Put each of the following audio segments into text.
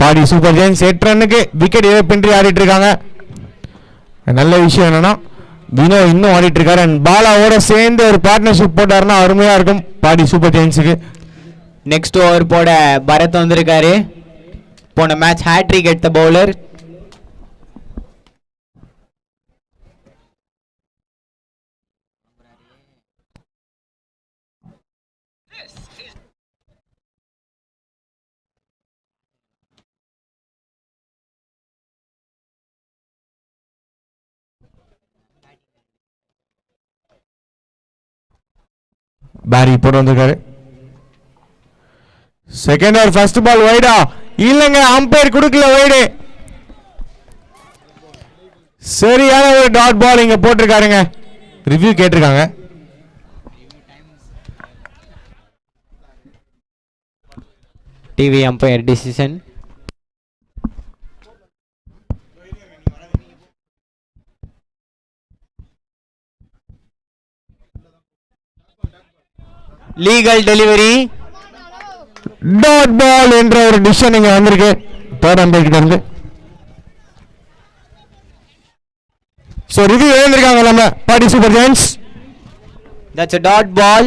பாடி super Jains 8 ரன்னுக்கு wicket இழப்பின்றி ஆடிட்டு இருக்காங்க. நல்ல விஷயம் என்னன்னா வினோ இன்னும் ஆடிட்டு இருக்காரு. அண்ட் பாலாவோட சேர்ந்து ஒரு பார்ட்னர்ஷிப் போட்டாருன்னா அருமையா இருக்கும் பாடி சூப்பர் ஜெயின்ஸுக்கு. நெக்ஸ்ட் ஓவர் போட பரத் வந்திருக்காரு. போன மேட்ச் ஹேட்ரிக் எடுத்த பவுலர். பாரி போட்டு வந்திருக்காரு. செகண்ட் ஓவர் ஃபர்ஸ்ட் பால் வைடா இல்லங்க, அம்பையர் கொடுக்கல வைடு. சரியான ஒரு டாட் பால் இங்க போட்டிருக்காருங்க. ரிவ்யூ கேட்டிருக்காங்க. TV umpire decision. Legal delivery dot ball என்ற ஒரு டிசிஷன் இங்க வந்திருக்கு தேர்ட் அம்பையர் கிட்ட இருந்து. சோ ரிவ்யூ எழுந்திருக்காங்க நம்ம Padi super giants. That's a dot ball.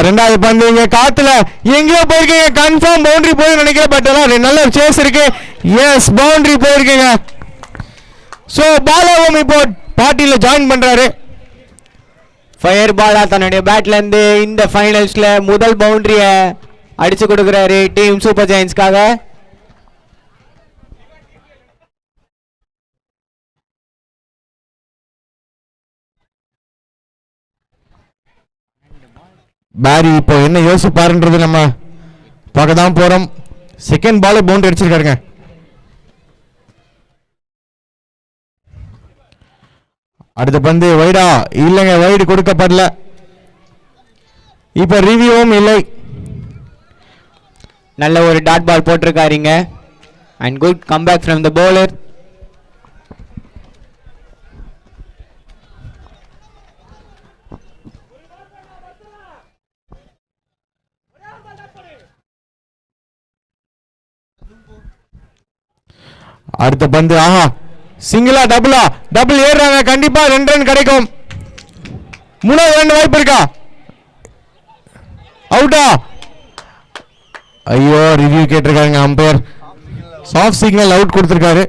ரெண்டாவது பந்து இங்க காத்துல எங்கேயோ போயிருக்கீங்க, கன்ஃபார்ம் பவுண்டரி போய் நினைக்கிறேன். பட் எல்லாம் நல்ல சேஸ் இருக்கு. எஸ் பவுண்டரி போயிருக்கீங்க. சோ பாலாவும் இப்போ பார்ட்டியில ஜாயின் பண்றாரு. ஃபயர் பாலா தன்னுடைய பேட்ல இருந்து இந்த ஃபைனல்ஸ்ல முதல் பவுண்டரிய அடிச்சு கொடுக்கிறாரு டீம் சூப்பர் ஜெயின்ஸ்க்காக. பாரி இப்போ என்ன யோசிப்பாருன்றது நம்ம பார்க்க தான் போறோம். செகண்ட் பால் பவுண்டரி அடிச்சிருக்காருங்க. அடுத்த பந்து வைடா இல்லைங்க, வைடு கொடுக்கப்படல. இப்ப ரிவ்யூவும் இல்லை. நல்ல ஒரு டாட் பால் போட்டிருக்காருங்க. And good comeback from the bowler. அடுத்த பந்து ஆஹா சிங்கிளா டபுளா? டபுள் ஏறாங்க, கண்டிப்பா 2 ரன் கிடைக்கும். 3வது ரன் வாய்ப்பு இருக்கா? அவுட்டா? ஐயோ ரிவ்யூ கேட்டிருக்காங்க அம்பையர். சாஃப்ட் சிக்னல் அவுட் கொடுத்திருக்காரு.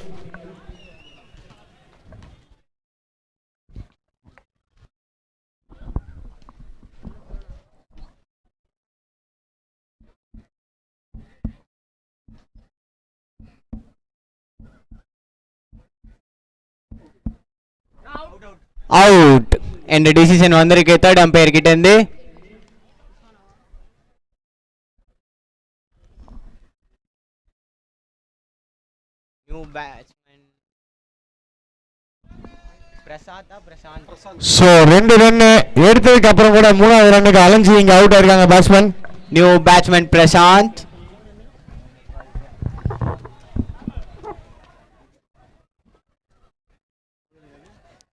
அவுட் என்ற டிசிஷன் வந்திருக்கு தேர்ட் அம்பையர் கிட்ட இருந்து. New batsman Prashanth. So 2 run எடுத்ததுக்கு அப்புறம் கூட 3வது ரன்னுக்கு அலைஞ்சி இங்க அவுட் ஆயிருக்காங்க பேட்ஸ்மேன். New batsman Prashanth.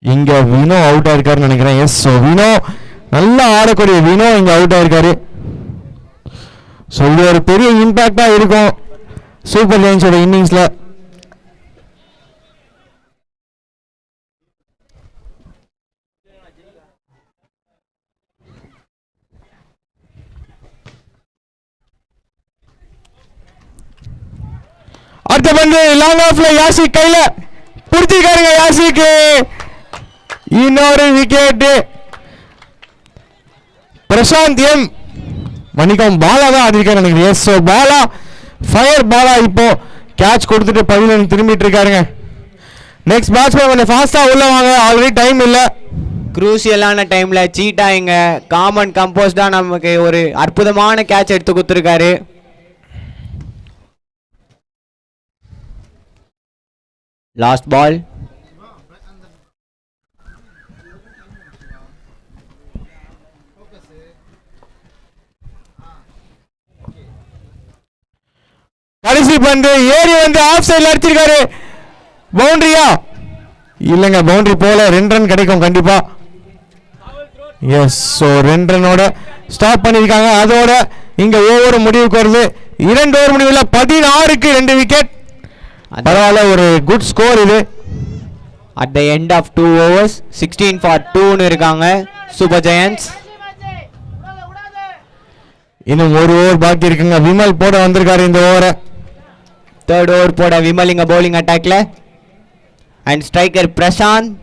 இங்க வினோ அவுட் ஆயிருக்காருன்னு நினைக்கிறேன். எஸ் சோ வினோ நல்லா ஆடக்கூடிய வினோ இங்க அவுட் ஆயிருக்காரு. சோ இது ஒரு பெரிய இம்பாக்டா இருக்கும் சூப்பர் ஜெயின்ஸோட இன்னிங்ஸ்ல. அடுத்த பந்து லாங் ஆஃப்ல யாசிக் கையில புடிச்சிருக்காருங்க. யாசிக்கு இன்னொரு விக்கெட். பிரசாந்த் எம் மணிக்கம் பாலா தான் ஆடிருக்காரு நினைக்கிறேன். S so Bala fire Bala இப்போ கேட்ச் கொடுத்துட்டு 11 திரும்பிட்டு இருக்காருங்க. நெக்ஸ்ட் பேட்ஸ்மேன் கொஞ்சம் ஃபாஸ்டா உள்ள வாங்க, ஆல்ரெடி டைம் இல்ல. குரூசியலான டைம்ல சீட்டா இங்க காமன் கம்போஸ்டா நமக்கு ஒரு அற்புதமான கேட்ச் எடுத்து கொடுத்துருக்காரு. Last ball. கடைசி பந்து ஏறி வந்து ஆஃப் சைடுல அடிச்சிருக்காரு. பவுண்டரியா? இல்லங்க பவுண்டரி போல. 2 ரன் கிடைக்கும் கண்டிப்பா. எஸ். ஸோ 2 ரன்னோட ஸ்டாப் பண்ணியிருக்காங்க. அதோட இங்கே ஓவர் முடிவுக்கு வருது. 2 ஓவர் முடிவில் 16க்கு 2 விக்கெட். பரவாயில்ல, ஒரு குட் ஸ்கோர் இது. At the end of 2 overs 16 for 2ன்னு இருக்காங்க சூப்பர் ஜெயண்ட்ஸ். இன்னும் ஒரு ஓவர் பாக்கி இருக்குங்க. விமல் போட வந்திருக்காரு இந்த ஓவரை. 3rd ஓவர் போட விமல் இங்க பவுலிங் அட்டாக்ல. And striker Prashanth.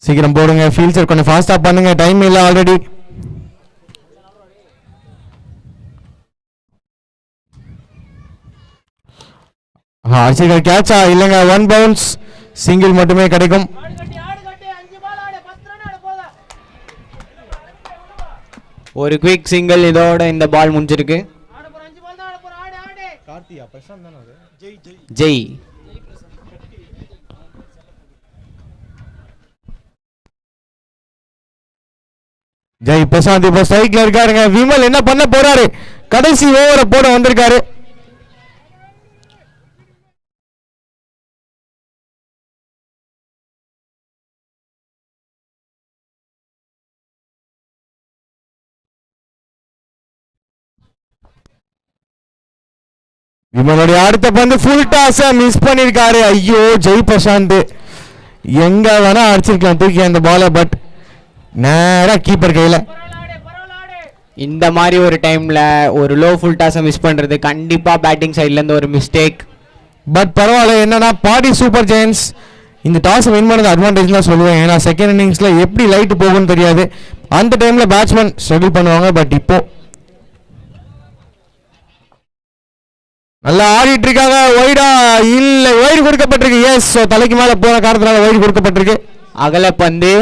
சீக்கிரம் போடுங்க. ஃபீல்டர் கொஞ்சம் ஃபாஸ்டா பண்ணுங்க. டைம் இல்லை ஆல்ரெடி. அடிச்சிருக்காரு. கேட்சா இல்லைங்க. 1 பவுன்ஸ். சிங்கிள் மட்டுமே கிடைக்கும். ஒரு குவிக் சிங்கிள். இதோட இந்த பால் முடிஞ்சிருக்கு. ஜெய் ஜெய் பிரசாந்த் இப்ப ஸ்ட்ரைக்ல இருக்காருங்க. விமல் என்ன பண்ண போறாரு? கடைசி ஓவரை போட வந்திருக்காரு. விமலுடைய அடுத்த பந்து ஃபுல் டாஸ மிஸ் பண்ணிருக்காரு. ஐயோ, ஜெய் பிரசாந்த் எங்க வேணா அடிச்சிருக்கலாம் தூக்கி அந்த பால. பட் நேரா கீப்பர் கையில. இந்த மாதிரி ஒரு டைம்ல ஒரு லோ ஃபுல் டாஸை மிஸ் பண்றது கண்டிப்பா பேட்டிங் சைட்ல இருந்து ஒரு மிஸ்டேக். பட் பரவாயில்ல. என்னன்னா பாடி சூப்பர் ஜெயன்ஸ் இந்த டாஸ் வின் பண்ணது அட்வான்டேஜ் தான் சொல்லுவேன். ஏன்னா செகண்ட் இன்னிங்ஸ்ல எப்படி லைட் போகும்னு தெரியாது. அந்த டைம்ல பேட்ஸ்மேன் ஸ்ட்ரகிள் பண்ணுவாங்க. பட் இப்போ நல்லா ஆடிட்டு இருக்காங்க. வைடா இல்ல, வைடு கொடுக்கப்பட்டிருக்கு. எஸ். ஸோ தலைக்கு மேல போன காரணத்தினால வைடு கொடுக்கப்பட்டிருக்கு. அகல பந்து.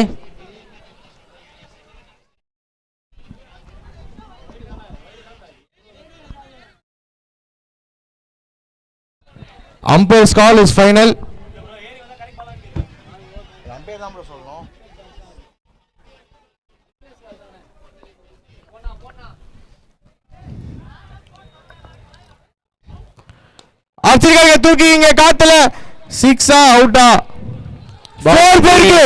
Umpire's call is final. அடிச்சிருக்காங்க. தூக்கிங்க காத்துல. 6ஆ அவுட்டா? 4 போயிருக்கு.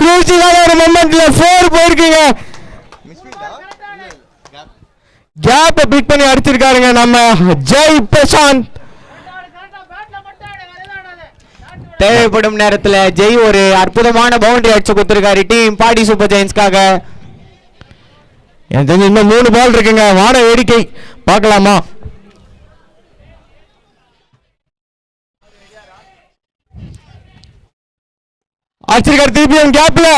க்ரூசியலான ஒரு மொமெண்ட்ல 4 போயிருக்கீங்க. கேப் பிக் பண்ணி அடிச்சிருக்காருங்க நம்ம ஜெய் பிரசாந்த். தேவைப்படும் நேரத்துல ஜெய் ஒரு அற்புதமான பவுண்டரி அடிச்சு கொடுத்திருக்காரு டீம் பாடி சூப்பர் ஜெயின்ஸ்க்காக. எனக்கு தெரிஞ்சு இன்னும் 3 பால் இருக்குங்க. வான வேடிக்கை பார்க்கலாமா? அடிச்சிருக்காரு திருப்பியும் கேப்ல.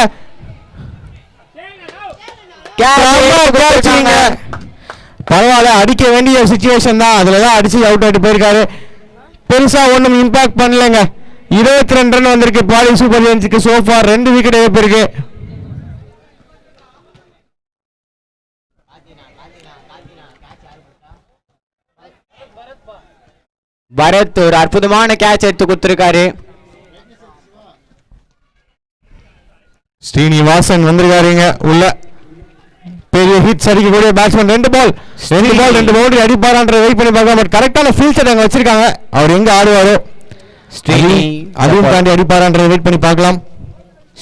பரவாயில்ல, அடிக்க வேண்டிய சிச்சுவேஷன் தான். அதுலதான் அடிச்சு அவுட் ஆயிட்டு போயிருக்காரு. பெருசா ஒன்றும் இம்பாக்ட் பண்ணலங்க. 22 ரன் வந்திருக்கு பாடி சூப்பர் ஜெயின்ஸுக்கு. சோஃபா 2 விக்கெட் இழப்பிருக்கு. பரத் ஒரு அற்புதமான கேட்ச் எடுத்து கொடுத்திருக்காரு. ஸ்ரீனிவாசன் வந்திருக்காருங்க உள்ள. பெரிய ஹிட்ஸ் அடிக்கக்கூடிய பேட்ஸ்மேன். 2 பால் 2 பவுண்டரி அடிப்பாரான்ற வெயிட் பண்ணி பார்க்கலாம். பட் கரெக்டான ஃபீல்டர் அங்க வச்சிருக்காங்க. அவர் எங்க ஆடுவாரோ ஸ்ரீனி அதுவும் தாண்டி அடிப்பாரான்ற வெயிட் பண்ணி பார்க்கலாம்.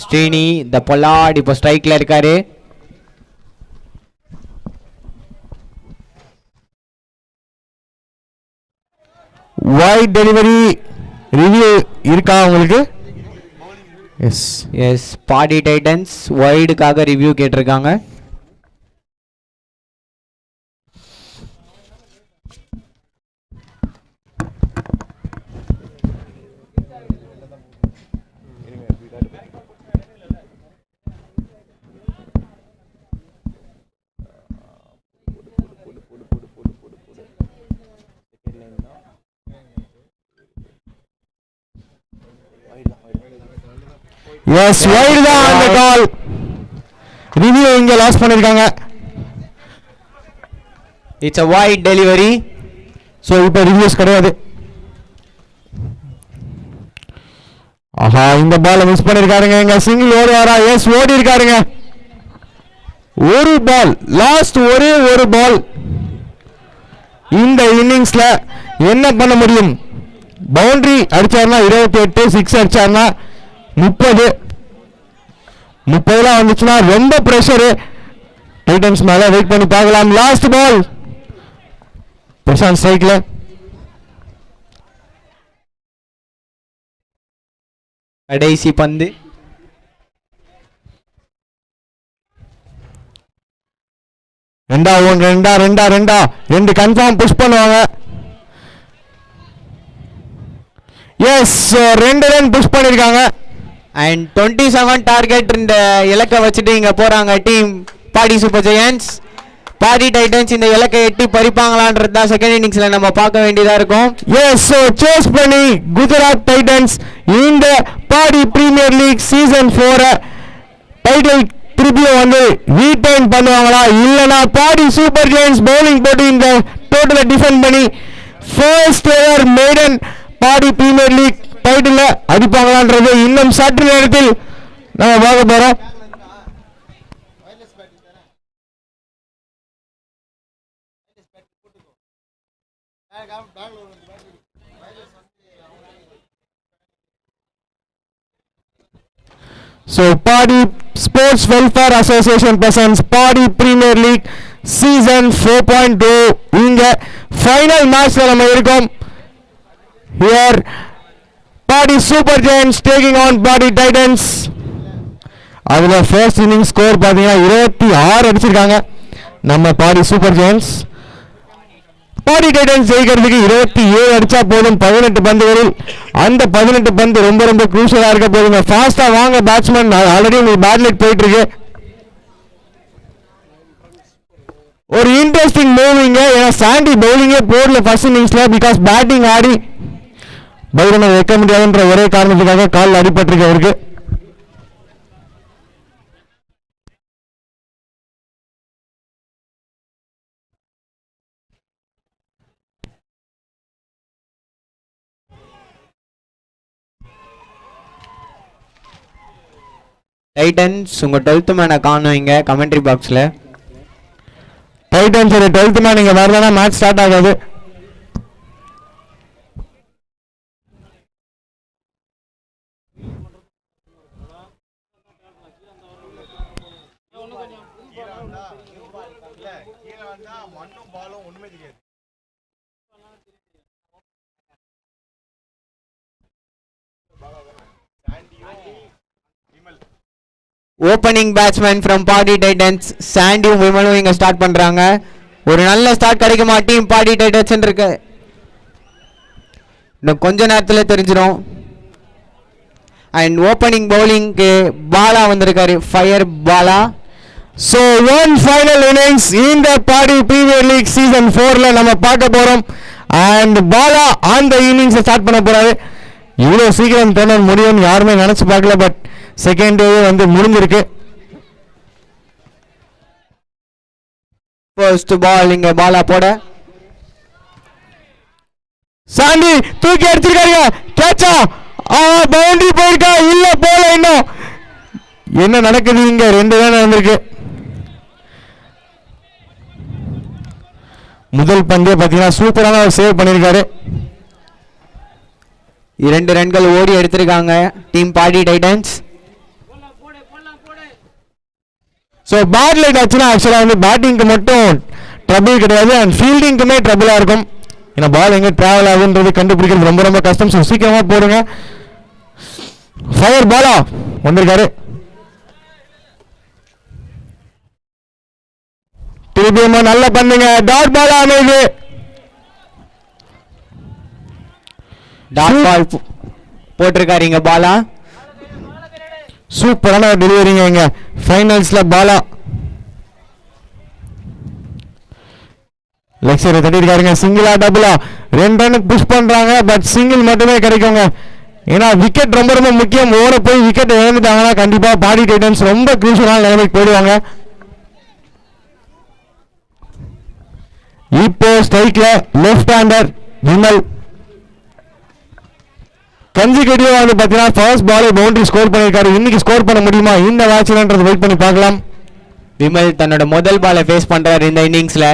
ஸ்ரீனி த பொலாட் இப்போ ஸ்ட்ரைக்ல இருக்காரு. வைட் டெலிவரி ரிவ்யூ இருக்கா உங்களுக்கு? Yes yes. பாடி டைட்டன்ஸ் வைடுக்காக ரிவ்யூ கேட்டிருக்காங்க. எஸ், வைடு தான் அந்த கால். ரிவ்யூ இங்க லாஸ் பண்ணிருக்காங்க. It's a wide delivery. So இப்போ ரிவ்யூஸ் கிடையாது. ஆஹா, இந்த பால் மிஸ் பண்ணிருக்காருங்க. எங்க சிங்கிள் ஓடுவாரா? எஸ், ஓடி இருக்காருங்க. ஒரு பால், லாஸ்ட் ஒரே ஒரு பால். இந்த இன்னிங்ஸ்ல என்ன பண்ண முடியும்? Boundary அடிச்சாருன்னா 28, six அடிச்சாருன்னா 30. 30 வந்துச்சுன்னா ரொம்ப பிரஷரு. டைட்டன்ஸ் மேல வெயிட் பண்ணி பார்க்கலாம். லாஸ்ட் பால், பிரசாந்த் ஸ்ட்ரைக்ல. கடைசி பந்து. ரெண்டு கன்ஃபார்ம் புஷ் பண்ணுவாங்க. எஸ், 2 ரன் புஷ் பண்ணிருக்காங்க. அண்ட் 27 டார்கெட் இந்த இலக்கை வச்சுட்டு இங்க போறாங்க team Padi super giants. Padi titans இந்த இலக்கை எட்டி பறிப்பாங்களான்றது தான் செகண்ட் இன்னிங்ஸ்ல நம்ம பார்க்க வேண்டியதா இருக்கும். எஸ், சோ சேஸ் பண்ணி குஜராத் டைட்டன்ஸ் இந்த பாடி பிரீமியர் லீக் சீசன் 4 டைட்டில் திருப்பியும் வந்து ரீடைன் பண்ணுவாங்களா, இல்லனா பாடி சூப்பர் ஜெயண்ட்ஸ் பவுலிங் போட்டு இந்த டோட்டலை டிஃபெண்ட் பண்ணி ஃபர்ஸ்ட் எவர் மேடன் பாடி பிரீமியர் லீக் டைட்டில் அடிப்பாங்களான்றது இன்னும் சற்று நேரத்தில் நம்ம பார்க்க போறோம். So Padi Sports Welfare Association presents Padi Premier League Season 4.2. இங்க ஃபைனல் மேட்ச்ல நம்ம இருக்கோம். Here Padi Super Giants taking on Padi Titans. அதுல ஃபர்ஸ்ட் இன்னிங் ஸ்கோர் பாத்தீங்கன்னா 26 அடிச்சிருக்காங்க நம்ம Padi super giants. Padi Titans ஜெயிக்கிறதுக்கு 27 அடிச்சா போதும் 18 பந்துகளில். அந்த 18 பந்து ரொம்ப ரொம்ப குரூஷியலா இருக்க போதுங்க. ஃபாஸ்டா வாங்க பேட்ஸ்மேன், ஆல்ரெடி உங்களுக்கு பேட்லைட் போயிட்டு இருக்கு. ஒரு இன்ட்ரெஸ்டிங் மூவிங்க. ஏன்னா சாண்டி பவுலிங்கே போடல ஃபர்ஸ்ட் இன்னிங்ஸ்ல. பிகாஸ் பேட்டிங் ஆடி பவுலனை வைக்க முடியாதுன்ற ஒரே காரணத்துக்காக கால் அடிபட்டிருக்கு அவருக்கு. டைட்டன்ஸ் உங்க 12th மேனை காணும் இங்க கமெண்ட்ரி பாக்ஸ்ல. டைட்டன்ஸ் 12th மேன் இங்க வரலனா மேட்ச் ஸ்டார்ட் ஆகாது. Opening batsman from Padi titans சாண்டியும் விமலும் இங்க ஸ்டார்ட் பண்றாங்க. ஒரு நல்ல ஸ்டார்ட் கிடைக்குமா டீம் பாடி டைட்டன்ஸ் இருக்கு. இன்னும் கொஞ்ச நேரத்தில் தெரிஞ்சிடும். அண்ட் ஓப்பனிங் பவுலிங்க்கு பாலா வந்திருக்காரு, fire Bala. So one final innings இந்த பாடி பிரீமியர் லீக் சீசன் 4ல நம்ம பார்க்க போறோம். அண்ட் பாலா அந்த இன்னிங்ஸை ஸ்டார்ட் பண்ண போறாரு. இவ்வளோ சீக்கிரம் டோர்னமெண்ட் முடியும்னு யாருமே நினைச்சு பார்க்கல. பட் செகண்ட் டே வந்து முடிஞ்சிருக்கு. ஃபர்ஸ்ட் பால் இங்க பாலா போட சாண்டி தூக்கி அடிச்சிருக்காங்க. கேட்சா? பவுண்டரி போயிருக்கா? இல்ல, போல. இன்னும் என்ன நடக்குது இங்க? 2 ரன் நடந்திருக்கு. முதல் பந்தே பாத்தீங்கன்னா சூப்பரான சேவ் பண்ணிருக்காரு. 2 ரன்கள் ஓடி எடுத்திருக்காங்க டீம் பாடி டைட்டன்ஸ். ஸோ பேட் லைட் ஆச்சுன்னா ஆக்சுவலாக வந்து பேட்டிங்க்கு மட்டும் ட்ரபிள் கிடையாது, அண்ட் ஃபீல்டிங்க்குமே ட்ரபிளாக இருக்கும். ஏன்னா பால் எங்கே ட்ராவல் ஆகுன்றது கண்டுபிடிக்கிறது ரொம்ப ரொம்ப கஷ்டம். ஸோ சீக்கிரமாக போடுங்க. ஃபயர் பாலா வந்திருக்காரு. திருப்பியுமா நல்லா பண்ணுங்க. டாட் பாலா அமைது. டாட் பால் போட்டிருக்காரு இங்க பாலா. சூப்பரான டெலிவரிங்க இங்க ஃபைனல்ஸ்ல பாலா. லெக் சைடு தட்டிருக்காருங்க. சிங்கிளா டபுளா 2 ரன் புஷ் பண்றாங்க. பட் சிங்கிள் மட்டுமே கிடைக்குங்க. ஏன்னா விக்கெட் ரொம்ப ரொம்ப முக்கியம். ஓட போய் விக்கெட் இழந்துட்டாங்கன்னா கண்டிப்பா பாடி டைட்டன்ஸ் ரொம்ப குரூஷியலான நிலைமைக்கு போயிடுவாங்க. இப்போ ஸ்ட்ரைக்ல லெஃப்ட் ஹேண்டர் விமல். கன்சிகூட்டிவா வந்து பார்த்தீங்கன்னா ஃபர்ஸ்ட் பாலே பவுண்டரி ஸ்கோர் பண்ணியிருக்காரு. இன்னைக்கு ஸ்கோர் பண்ண முடியுமா இந்த மேட்ச்லன்றது வெயிட் பண்ணி பார்க்கலாம். விமல் தன்னோட முதல் பாலை ஃபேஸ் பண்றாரு இந்த இன்னிங்ஸ்ல.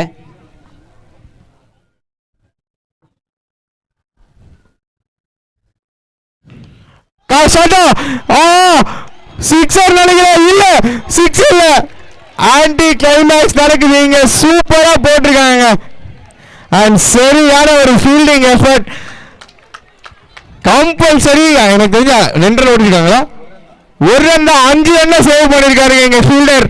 சிக்ஸர் நினைக்கிறேன், இல்ல சிக்ஸ் இல்ல, ஆன்டி கிளைமேக்ஸ் நடக்குது இங்க. சூப்பரா போட்டிருக்காங்க அண்ட் சரியான ஒரு ஃபீல்டிங் எஃபர்ட். கம்பல்சரி எனக்கு தெரிஞ்ச 2 ரன் ஓடிருக்காங்களா, 1 ரன் தான், 5 ரன் சேவ் பண்ணிருக்காருங்க எங்க ஃபீல்டர்.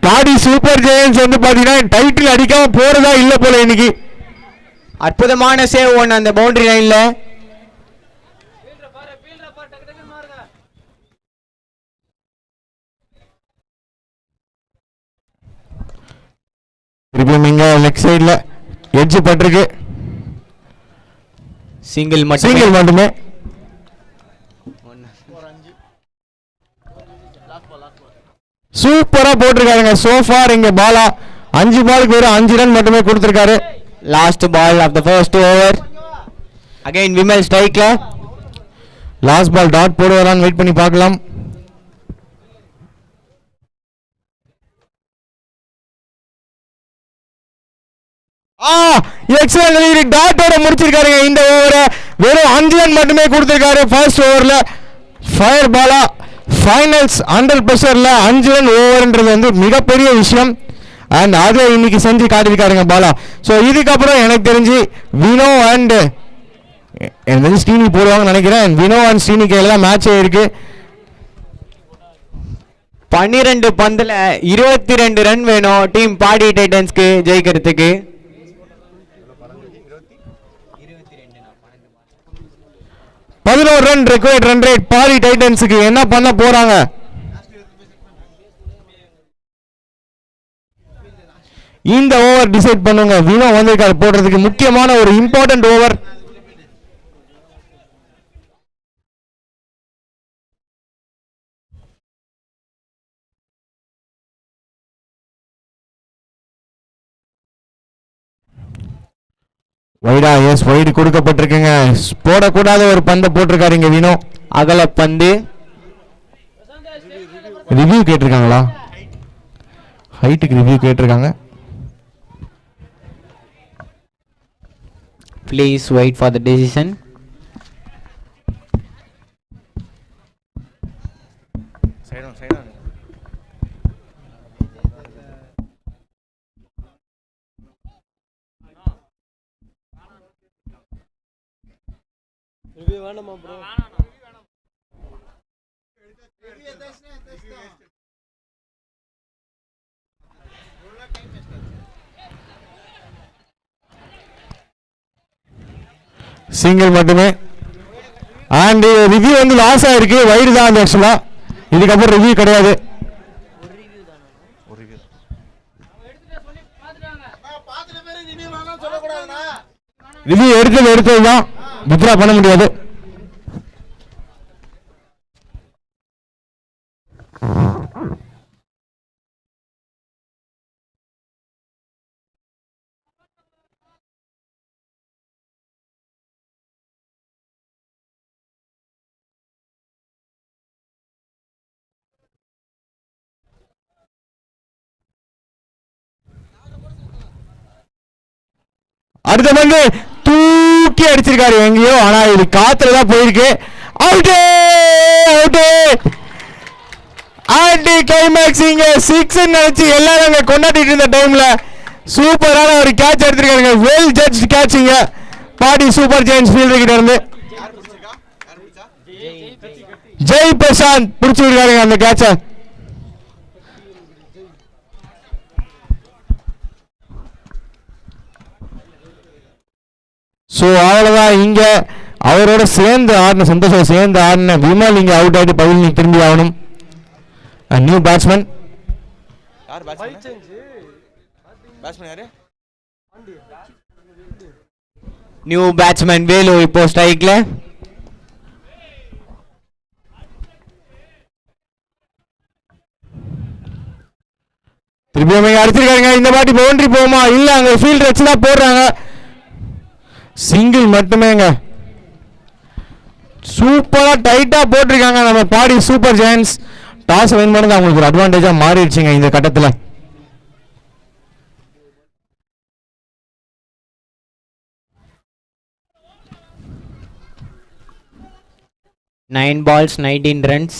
பாடி சூப்பர் ஜெயன்ஸ் வந்து பாத்தீங்கன்னா டைட்டில் அடிக்காம போறதா இல்ல போல இன்னைக்கு. அற்புதமான சேவ் ஒன்று அந்த பவுண்டரி லைன்ல. திருப்பியும் இங்க லெக் சைடுல எட்ஜ் பட்டிருக்கு. சிங்கிள் மட்டுமே. சூப்பரா போட்டிருக்காருங்க சோஃபார் இங்க பாலா. 5 பாலுக்கு வெறும் 5 ரன் மட்டுமே கொடுத்திருக்காரு. Last ball of the first over. Again Vimal ஸ்ட்ரைக்ல. லாஸ்ட் பால் டாட் போடுவாரான்னு வெயிட் பண்ணி பார்க்கலாம். எக்ஸலன்ட் டாட்டோட முடிச்சிருக்காருங்க இந்த ஓவரை. வெறும் 5 ரன் மட்டுமே கொடுத்திருக்காரு ஃபர்ஸ்ட் ஓவர்ல. ஃபயர் பாலா ஃபைனல்ஸ் அண்டர் பிரஷர்ல 5 ரன் ஓவர்ன்றது வந்து மிகப்பெரிய விஷயம். அண்ட் அதை இன்னைக்கு செஞ்சு காட்டியிருக்காருங்க பாலா. ஸோ இதுக்கப்புறம் எனக்கு தெரிஞ்சு வினோ அண்ட் எனக்கு தெரிஞ்சு ஸ்ரீனி போடுவாங்கன்னு நினைக்கிறேன். வினோ அண்ட் ஸ்ரீனி கையில தான் மேட்சே இருக்கு. 12 பந்துல 22 ரன் வேணும் டீம் பாடி டைட்டன்ஸ்க்கு ஜெயிக்கிறதுக்கு. 11 ரன் ரெக்வயர்ட் ரன் ரேட் பாடி டைட்டன்ஸுக்கு. என்ன பண்ண போறாங்க? இந்த ஓவர் டிசைட் பண்ணுங்க. வினோ வந்திருக்காரு போடுறதுக்கு முக்கியமான ஒரு இம்பார்ட்டன்ட் ஓவர். வைடா, எஸ் வைடு கொடுக்கப்பட்டிருக்குங்க. போடக்கூடாத ஒரு பந்தை போட்டிருக்காரு இங்க வினோ. அகல பந்து. ரிவ்யூ கேட்டிருக்காங்களா? ஹைட்டுக்கு ரிவ்யூ கேட்டிருக்காங்க. Please wait for the decision. Review வேணுமா ப்ரோ? சிங்கிள் மட்டுமே. அண்ட் ரிவ்யூ வந்து லாஸ் ஆயிருக்கு. வைடு தான் அந்த ஆக்சுவலா. இதுக்கப்புறம் ரிவ்யூ கிடையாது. ரிவ்யூ எடுத்தது தான், வித்ரா பண்ண முடியாது. அடுத்த பந்து தூக்கி அடிச்சிருக்காரு எங்கேயோ, ஆனா இது காத்துல தான் போயிருக்கு. Out out. ஆன்டி கிளைமேக்ஸ் இங்க 6 நினைச்சு எல்லாரும் அங்க கொண்டாடிட்டு இருந்த டைம்ல சூப்பரான ஒரு கேட்ச் எடுத்திருக்காங்க. வெல் ஜட்ஜ் கேட்சிங்க பாடி சூப்பர் ஜெயின்ஸ் ஃபீல்டர் கிட்ட இருந்து. ஜெய் பிரசாந்த் பிடிச்சு விடுறாருங்க அந்த கேட்ச. ஸோ அவ்வளோதான். இங்க அவரோட சேர்ந்து ஆடின சந்தோஷம் சேர்ந்து ஆடின விமல் இங்க அவுட் ஆகிட்டு பதில் நீ திரும்பி ஆகணும். New batsman. New batsman Velu இப்போ ஸ்ட்ரைக்ல. திருப்பி அடிச்சிருக்காங்க. இந்த பாட்டி பவுண்டரி போகுமா? இல்ல, அங்க ஃபீல்ட் வச்சுதான் போடுறாங்க. சிங்கிள் மட்டுமேங்க. சூப்பரா டைட்டா போட்டிருக்காங்க நம்ம Padi super Giants. Toss win பண்ணது அவங்களுக்கு ஒரு அட்வான்டேஜா மாறிடுச்சுங்க இந்த கட்டத்துல. Nine balls, 19 runs.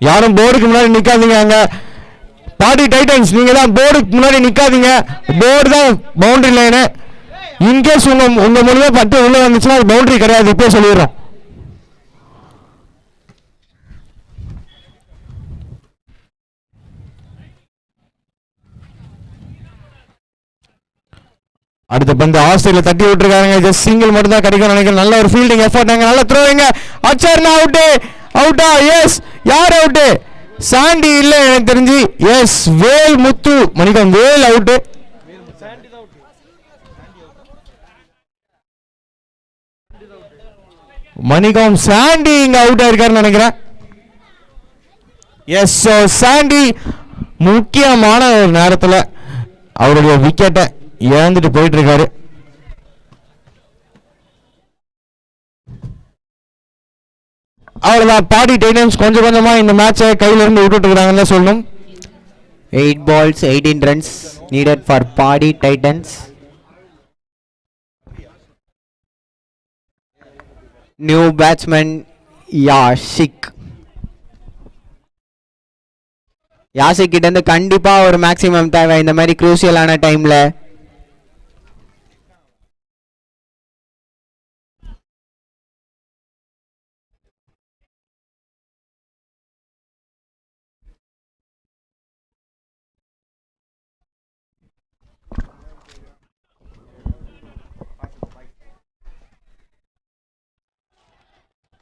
யாரும் போர்டுக்கு முன்னாடி நிக்காதீங்க. அங்க பாடி டைட்டன்ஸ் நீங்க தான் போர்டுக்கு முன்னாடி நிக்காதீங்க. போர்டு தான் பவுண்டரி லைனு. இன்கேஸ் உங்க மூலமா பட்டு உள்ள வந்துச்சுன்னா அது பவுண்டரி கிடையாது. இப்போ சொல்லிடுறோம். அடுத்த பந்து ஆஸ்திரேலியா தட்டி விட்டுருக்காங்க. ஜஸ்ட் சிங்கிள் மட்டும் தான் கிடைக்கும் நினைக்கிறேன். நல்ல ஒரு ஃபீல்டிங் எஃபர்ட், நல்ல த்ரோவிங்க. அச்சர்னா அவுட்டு. அவுட்டா? எஸ். யார் அவுட்டு? சாண்டி இல்ல எனக்கு தெரிஞ்சு. எஸ், வேல் முத்து மணிக்கம் வேல் அவுட்டு. மணிக்கம் சாண்டி இங்க அவுட் ஆயிருக்காருன்னு நினைக்கிறேன். எஸ், சாண்டி முக்கியமான ஒரு நேரத்தில் அவருடைய விக்கெட்டை இழந்துட்டு போயிட்டு இருக்காரு. அவ்வளவுதான். பாடி டைட்டன்ஸ் கொஞ்சம் கொஞ்சமா இந்த மேட்சை கையில இருந்து விட்டுட்டு இருக்காங்கன்னு சொல்லணும். 8 balls, 18 runs needed for Padi Titans. New batsman Yashik கிட்ட இருந்து கண்டிப்பா ஒரு மேக்ஸிமம் தேவை இந்த மாதிரி குரூசியலான டைம்ல.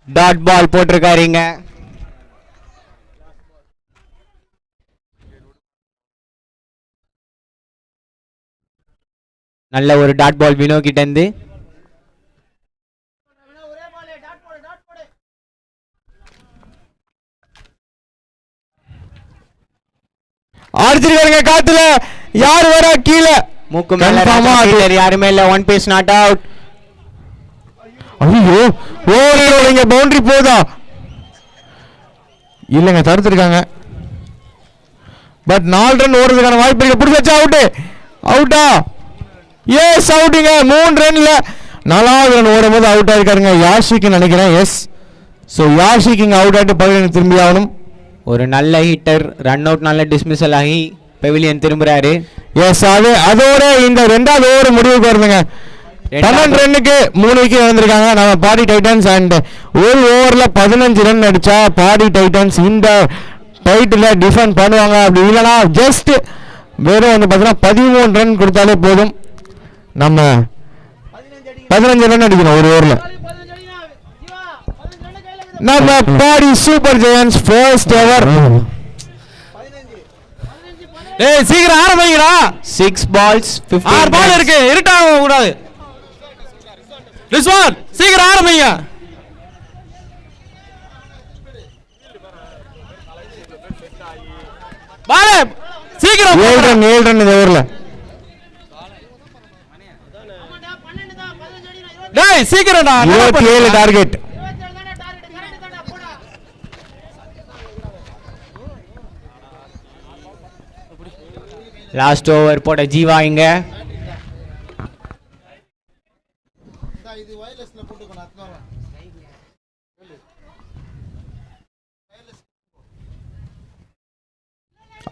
டாட் பால் போட்டிருக்காருங்க. நல்ல ஒரு டாட் பால் வினோ கிட்ட இருந்து. அடிச்சிருக்காருங்க காத்துல. யார் வர கீழே? மூக்கு மேல யாருமே இல்ல. One piece not out. ஐயோ, ஓடிங்க. பவுண்டரி போதா? இல்லங்க, தடுத்துருக்காங்க. பட் 4 ரன் ஓடுறதுக்கான வாய்ப்பு இருக்கு. பிடிச்சா அவுட்டு. அவுட்டா? எஸ், அவுட்டுங்க. 3 ரன்ல 4வது ரன் ஓடும் போது அவுட் ஆயிருக்காருங்க யாஷிக்கு நினைக்கிறேன். எஸ், ஸோ யாஷிக் இங்க அவுட் ஆகிட்டு பவிலியன் திரும்பி ஆகணும். ஒரு நல்ல ஹிட்டர் ரன் அவுட், நல்ல டிஸ்மிசல் ஆகி பெவிலியன் திரும்புறாரு. எஸ், அதோட இந்த 2வது ஓவர் முடிவுக்கு வருதுங்க. 12 ரன்னுக்கு 3 விக்கெட் இழந்திருக்காங்க நம்ம பாடி டைட்டன்ஸ். அண்ட் ஒரு ஓவர்ல 15 ரன் அடிச்சா பாடி டைட்டன்ஸ் இந்த டைட்டில் டிஃபெண்ட் பண்ணுவாங்க. அப்படி இல்லைனா ஜஸ்ட் வெறும் வந்து பார்த்தீங்கன்னா 13 ரன் கொடுத்தாலே போதும். நம்ம 15 ரன் அடிக்கணும் ஒரு ஓவர்ல. நம்ம Padi super Giants first ever. ஏய், சீக்கிரம் ஆரம்பிங்கடா. 6 balls, 6 பால் இருக்கு. இருட்டாக கூடாது. ரிஸ்வான், சீக்கிரம் ஆரம்பிங்க. பாலே சீக்கிரம். 7 ரன் இந்த ஓவர்ல. டேய் சீக்கிரம்டா. 27 டார்கெட். லாஸ்ட் ஓவர் போட்ட ஜீவா இங்க.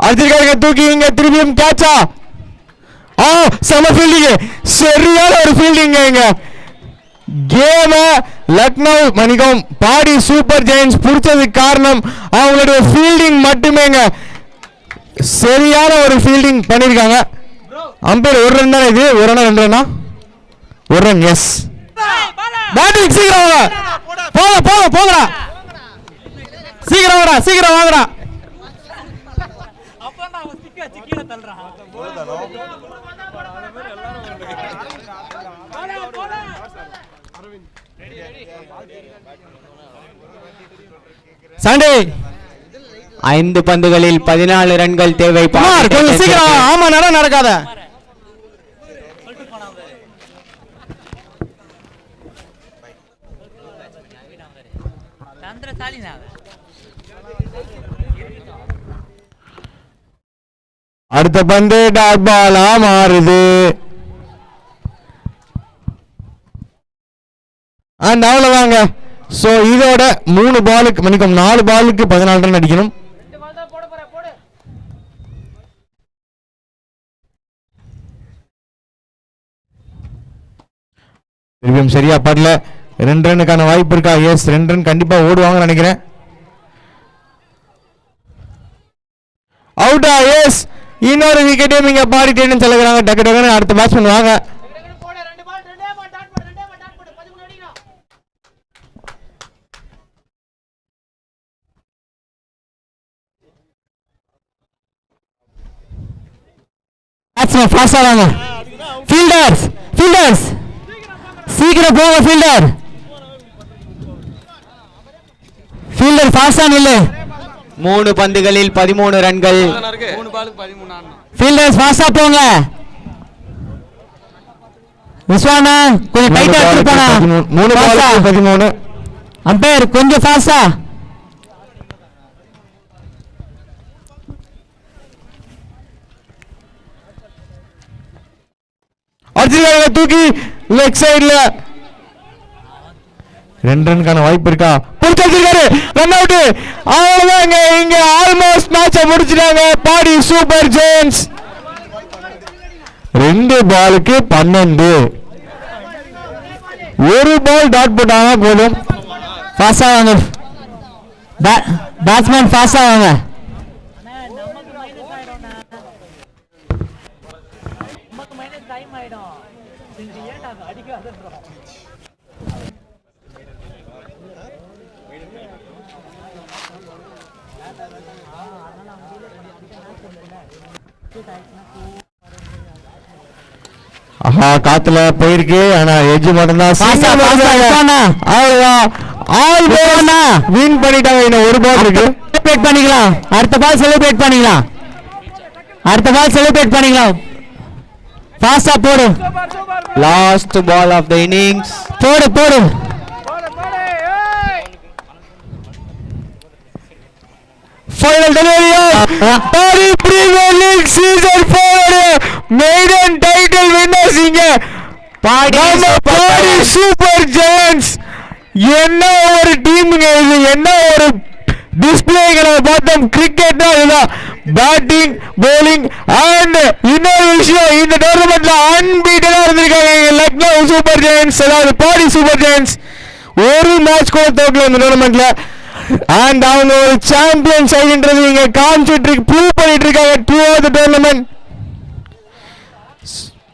அடிச்சிருக்காருங்க. தூக்கி இங்க திரும்பியும் கேட்சா. செம ஃபீல்டிங். சரியான ஒரு ஃபீல்டிங். இங்க கேம லக்னோ மணிக்கம் பாடி சூப்பர் ஜெயன்ஸ் பிடிச்சதுக்கு காரணம் அவங்களுடைய ஃபீல்டிங் மட்டுமேங்க. சரியான ஒரு ஃபீல்டிங் பண்ணிருக்காங்க. அம்பேர் 1 ரன் தானே இது? 1 ரன் 2 ரன்னா? 1 ரன். Yes, batting. சீக்கிரம் போங்கடா. சீக்கிரம் வாங்கடா. சண்டே 5 பந்துகளில் 14 ரன்கள் தேவை. ஆமா, நடக்காத. அடுத்த பந்து டாட் பாலா மாறுது. அண்ட் அவ்வளவுதாங்க. ஸோ இதோட 3 பாலுக்கு மணிக்கும் 4 பாலுக்கு 14 ரன் அடிக்கணும். திரும்பியும் சரியா படல. 2 ரன்னுக்கான வாய்ப்பு இருக்கா? எஸ், 2 ரன் கண்டிப்பா ஓடுவாங்கன்னு நினைக்கிறேன். அவுட்டா? எஸ், இன்னொரு விக்கெட்டையும் இங்க பாடிட்டேன்னு சொல்லுறாங்க. டக்கு டக்குன்னு அடுத்த பேட்ஸ்மேன் வாங்க. பேட்ஸ்மேன் ஃபாஸ்டா வாங்க. ஃபீல்டர்ஸ் ஃபீல்டர்ஸ் சீக்கிரம் போங்க. ஃபீல்டர் ஃபீல்டர் ஃபாஸ்டா நில்லு. 3 பந்துகளில் 13 ரன்கள். ஃபீல்டர்ஸ் ஃபாஸ்டா போங்க. விஸ்வானா கொஞ்சம் டைட்டா எடுத்து போனா. 3 பால் 13. அம்பையர் கொஞ்சம் ஃபாஸ்டா. அடிச்சிருக்காங்க தூக்கி லெக் சைடுல. 2 ரன்னுக்கான வாய்ப்பு இருக்கா? புடிச்சிருக்காரு. Run out. அவ்வளவுதாங்க. இங்க ஆல்மோஸ்ட் மேட்சை முடிச்சிட்டாங்க பாடி சூப்பர் ஜெயின்ஸ். 2 பாலுக்கு 12. ஒரு பால் டாட் போட்டாங்க போதும். ஃபாஸ்டா வாங்க பேட்ஸ்மேன், ஃபாஸ்டா வாங்க. ஆஹா, காத்துல போயிருக்கு. ஆனா எஜ் மட்டும் தான் வின் பண்ணிட்டாங்க. இன்னும் ஒரு பால் இருக்கு. செலிப்ரேட் பண்ணிக்கலாம். அடுத்த பால் செலிப்ரேட் பண்ணிக்கலாம். அடுத்த பால் செலிப்ரேட் பண்ணிக்கலாம். ஃபாஸ்டா போடு. Last ball of the innings. போடு போடு. Final delivery of Pari Premier League Season 4 maiden title winners இங்க பாடி சூப்பர் ஜெயின்ஸ். என்ன ஒரு டீமுங்க இது, என்ன ஒரு டிஸ்பிளேங்களை பார்த்தோம். கிரிக்கெட்னா இதுதான். பேட்டிங், bowling அண்ட் இன்னொரு விஷயம், இந்த டோர்னமெண்ட்ல அன்பீட்டடா இருந்திருக்காங்க லக்னோ சூப்பர் ஜெயின்ஸ், அதாவது பாடி சூப்பர் ஜெயின்ஸ். ஒரு மேட்ச் கூட தோக்கல இந்த டோர்னமெண்ட்ல. அண்ட் அவங்க ஒரு சாம்பியன் சைடுன்றது இங்க காமிச்சிட்டு ப்ரூவ் பண்ணிட்டு இருக்காங்க throughout the tournament.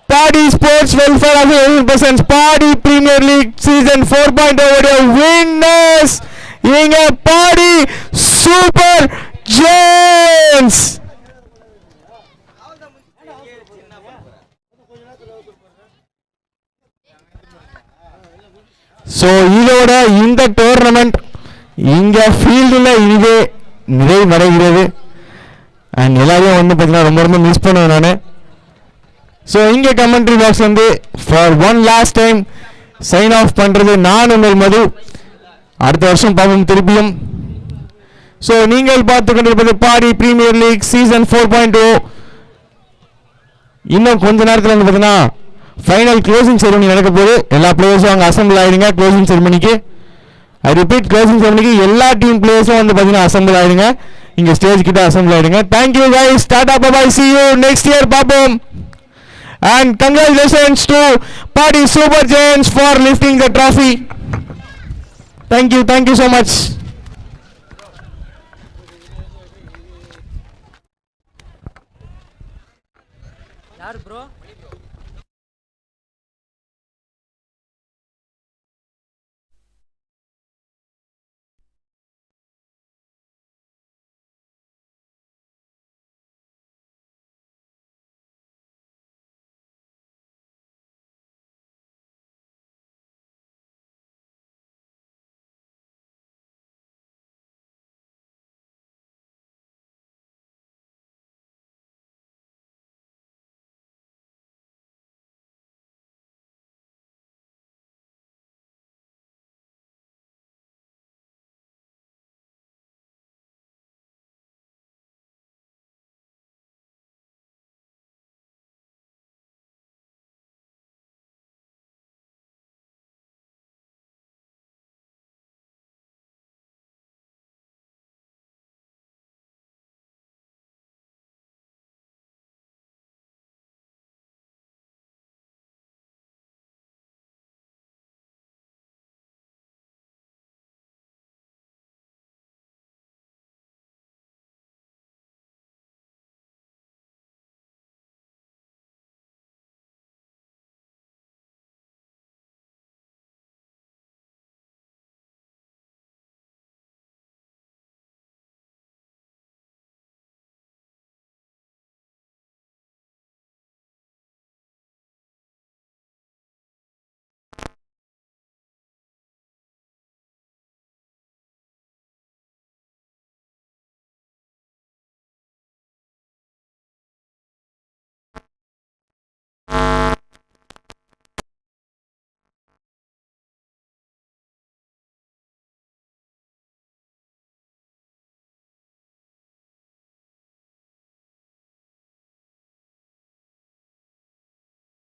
Padi sports welfare association Padi premier league season 4.0 உடைய வின்னர்ஸ் இங்க பாடி சூப்பர் ஜெயின்ஸ். சோ இதோட இந்த டோர்னமெண்ட் இங்க ஃபீல்டுல இதுவே நிறைவடைகிறது. அண்ட் எல்லாரையும் வந்து பார்த்தீங்கன்னா ரொம்ப ரொம்ப மிஸ் பண்ணுவேன் நான். ஸோ இங்கே கமெண்ட்ரி பாக்ஸ் வந்து for one last time sign off பண்ணுறது நான் உங்கள் மது. அடுத்த வருஷம் பார்ப்போம் திருப்பியும். ஸோ நீங்கள் பார்த்து கொண்டிருப்பது பாடி பிரீமியர் லீக் சீசன் 4.0. இன்னும் கொஞ்ச நேரத்தில் வந்து பார்த்தீங்கன்னா ஃபைனல் க்ளோசிங் செரிமனி நடக்க போகுது. எல்லா பிளேயர்ஸும் அங்கே அசம்பிள் ஆகிடுங்க க்ளோசிங் செரிமனிக்கு. ஐ ரிப்பீட், க்ளோசிங் செரிமனிக்கு எல்லா டீம் பிளேயர்ஸும் வந்து பார்த்தீங்கன்னா அசம்பிள் ஆகிடுங்க. இங்கே ஸ்டேஜ் கிட்ட அசம்பிள் ஆகிடுங்க. Thank you guys, tata bye, see you next year பார்ப்போம். And congratulations to Padi Super Giants for lifting the trophy. Thank you so much.